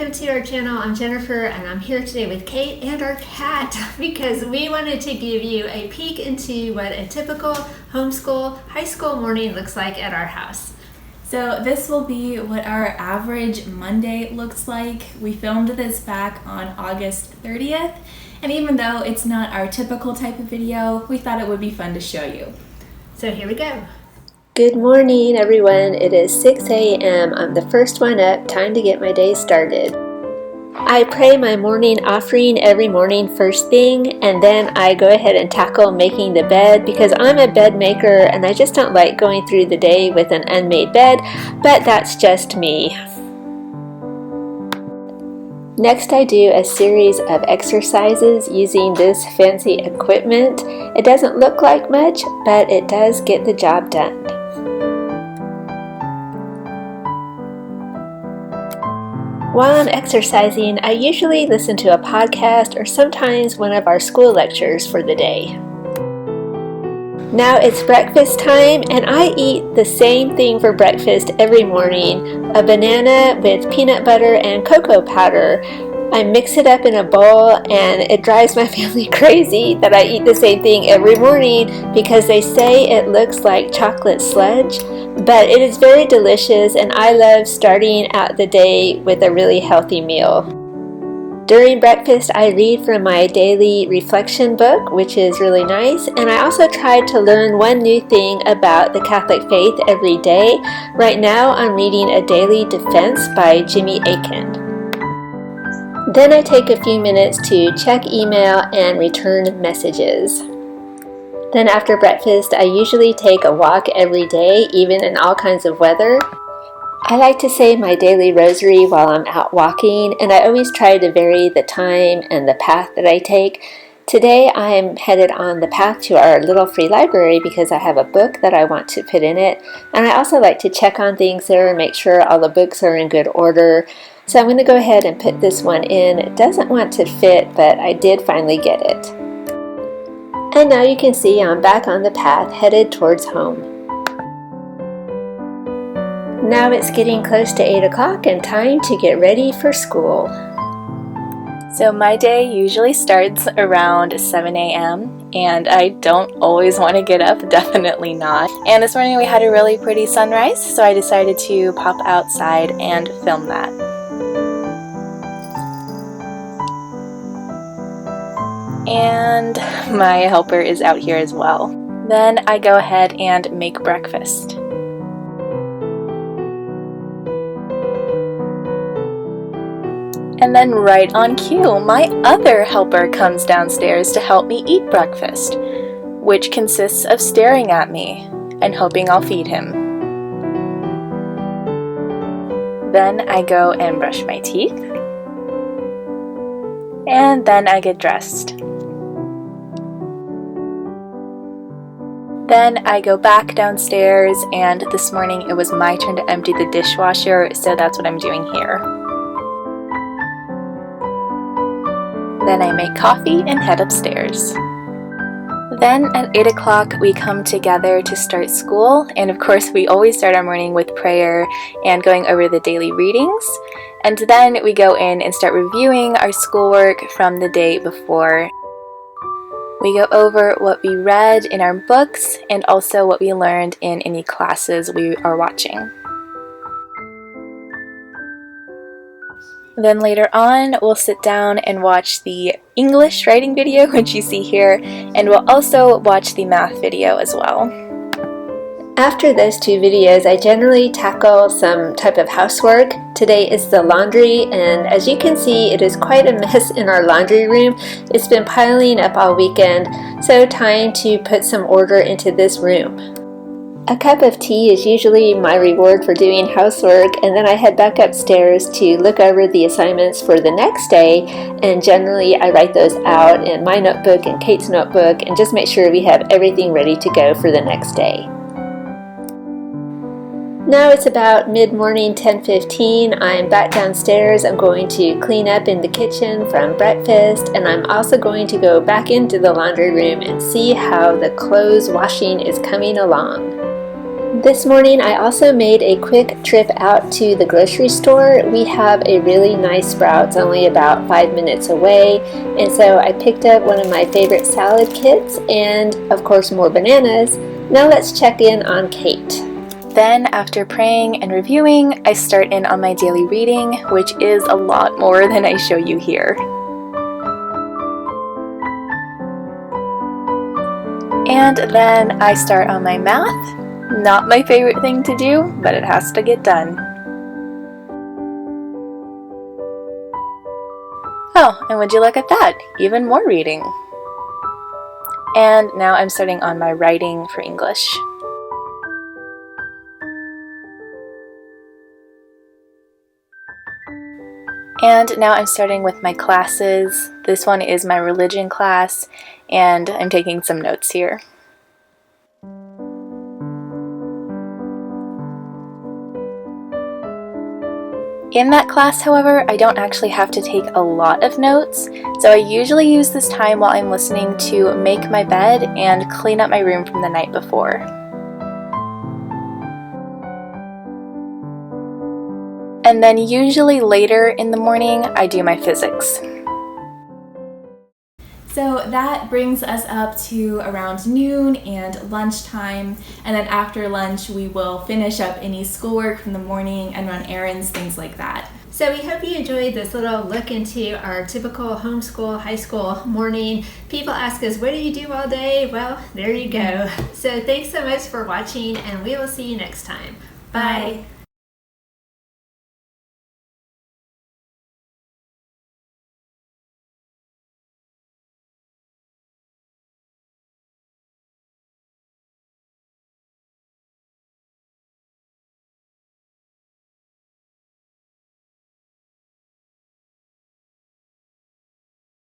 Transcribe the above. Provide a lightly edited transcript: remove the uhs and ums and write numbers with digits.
welcome to our channel. I'm Jennifer and I'm here today with Kate and our cat because we wanted to give you a peek into what a typical homeschool high school morning looks like at our house. So this will be what our average Monday looks like. We filmed this back on August 30th, and even though it's not our typical type of video, we thought it would be fun to show you. So here we go. Good morning, everyone. It is 6 a.m. I'm the first one up. Time to get my day started. I pray my morning offering every morning first thing, and then I go ahead and tackle making the bed because I'm a bed maker and I just don't like going through the day with an unmade bed, but that's just me. Next, I do a series of exercises using this fancy equipment. It doesn't look like much, but it does get the job done. While I'm exercising, I usually listen to a podcast or sometimes one of our school lectures for the day. Now it's breakfast time and I eat the same thing for breakfast every morning, a banana with peanut butter and cocoa powder. I mix it up in a bowl and it drives my family crazy that I eat the same thing every morning because they say it looks like chocolate sludge, but it is very delicious and I love starting out the day with a really healthy meal. During breakfast, I read from my daily reflection book, which is really nice, and I also try to learn one new thing about the Catholic faith every day. Right now, I'm reading A Daily Defense by Jimmy Akin. Then I take a few minutes to check email and return messages. Then after breakfast, I usually take a walk every day, even in all kinds of weather. I like to say my daily rosary while I'm out walking, and I always try to vary the time and the path that I take. Today I am headed on the path to our little free library because I have a book that I want to put in it, and I also like to check on things there and make sure all the books are in good order. So I'm going to go ahead and put this one in. It doesn't want to fit, but I did finally get it. And now you can see I'm back on the path headed towards home. Now it's getting close to 8 o'clock and time to get ready for school. So my day usually starts around 7 a.m. and I don't always want to get up, definitely not. And this morning we had a really pretty sunrise, so I decided to pop outside and film that. And my helper is out here as well. Then I go ahead and make breakfast. And then right on cue, my other helper comes downstairs to help me eat breakfast, which consists of staring at me and hoping I'll feed him. Then I go and brush my teeth. And then I get dressed. Then I go back downstairs, and this morning it was my turn to empty the dishwasher, so that's what I'm doing here. Then I make coffee and head upstairs. Then at 8 o'clock we come together to start school, and of course we always start our morning with prayer and going over the daily readings, and then we go in and start reviewing our schoolwork from the day before. We go over what we read in our books and also what we learned in any classes we are watching. Then later on, we'll sit down and watch the English writing video, which you see here, and we'll also watch the math video as well. After those two videos, I generally tackle some type of housework. Today is the laundry, and as you can see, it is quite a mess in our laundry room. It's been piling up all weekend, so time to put some order into this room. A cup of tea is usually my reward for doing housework, and then I head back upstairs to look over the assignments for the next day, and generally I write those out in my notebook and Kate's notebook and just make sure we have everything ready to go for the next day. Now it's about mid-morning, 10:15. I'm back downstairs. I'm going to clean up in the kitchen from breakfast, and I'm also going to go back into the laundry room and see how the clothes washing is coming along. This morning I also made a quick trip out to the grocery store. We have a really nice Sprouts only about 5 minutes away, and so I picked up one of my favorite salad kits and of course more bananas. Now let's check in on Kate. Then, after praying and reviewing, I start in on my daily reading, which is a lot more than I show you here. And then I start on my math. Not my favorite thing to do, but it has to get done. Oh, and would you look at that? Even more reading. And now I'm starting on my writing for English. And now I'm starting with my classes. This one is my religion class, and I'm taking some notes here. In that class, however, I don't actually have to take a lot of notes, so I usually use this time while I'm listening to make my bed and clean up my room from the night before. And then usually later in the morning, I do my physics. So that brings us up to around noon and lunchtime, and then after lunch we will finish up any schoolwork from the morning and run errands, things like that. So we hope you enjoyed this little look into our typical homeschool, high school morning. People ask us, what do you do all day? Well, there you go. So thanks so much for watching, and we will see you next time. Bye. Bye.